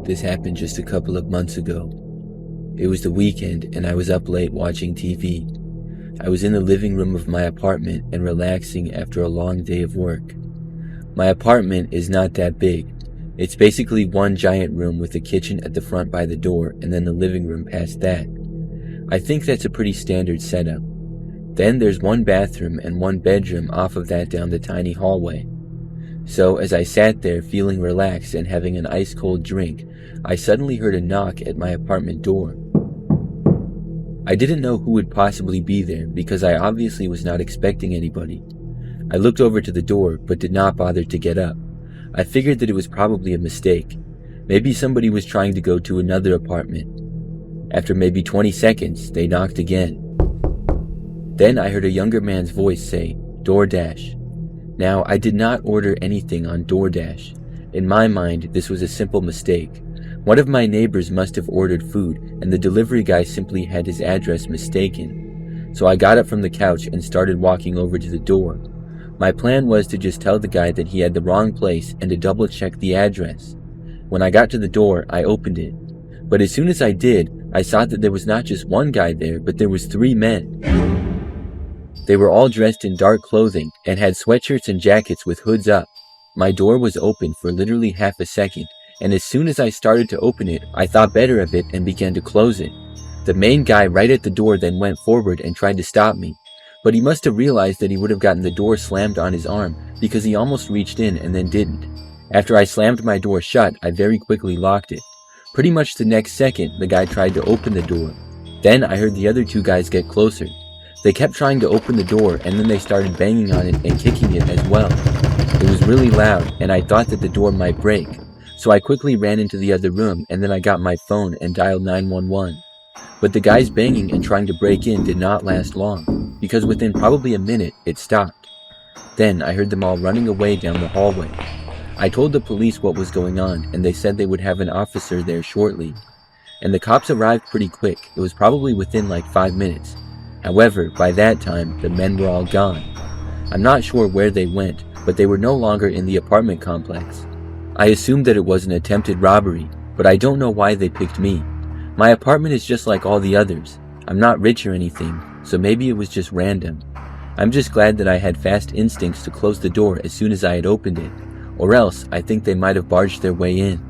This happened just a couple of months ago. It was the weekend and I was up late watching TV. I was in the living room of my apartment and relaxing after a long day of work. My apartment is not that big. It's basically one giant room with a kitchen at the front by the door and then the living room past that. I think that's a pretty standard setup. Then there's one bathroom and one bedroom off of that down the tiny hallway. So as I sat there feeling relaxed and having an ice-cold drink, I suddenly heard a knock at my apartment door. I didn't know who would possibly be there because I obviously was not expecting anybody. I looked over to the door but did not bother to get up. I figured that it was probably a mistake. Maybe somebody was trying to go to another apartment. After maybe 20 seconds, they knocked again. Then I heard a younger man's voice say, "DoorDash." Now, I did not order anything on DoorDash. In my mind, this was a simple mistake. One of my neighbors must have ordered food, and the delivery guy simply had his address mistaken. So I got up from the couch and started walking over to the door. My plan was to just tell the guy that he had the wrong place and to double check the address. When I got to the door, I opened it. But as soon as I did, I saw that there was not just one guy there, but there was 3 men. They were all dressed in dark clothing and had sweatshirts and jackets with hoods up. My door was open for literally half a second, and as soon as I started to open it, I thought better of it and began to close it. The main guy right at the door then went forward and tried to stop me, but he must have realized that he would have gotten the door slammed on his arm because he almost reached in and then didn't. After I slammed my door shut, I very quickly locked it. Pretty much the next second, the guy tried to open the door. Then I heard the other 2 guys get closer. They kept trying to open the door and then they started banging on it and kicking it as well. It was really loud and I thought that the door might break. So I quickly ran into the other room and then I got my phone and dialed 911. But the guys banging and trying to break in did not last long, because within probably a minute, it stopped. Then I heard them all running away down the hallway. I told the police what was going on and they said they would have an officer there shortly. And the cops arrived pretty quick. It was probably within like 5 minutes. However, by that time, the men were all gone. I'm not sure where they went, but they were no longer in the apartment complex. I assumed that it was an attempted robbery, but I don't know why they picked me. My apartment is just like all the others. I'm not rich or anything, so maybe it was just random. I'm just glad that I had fast instincts to close the door as soon as I had opened it, or else I think they might have barged their way in.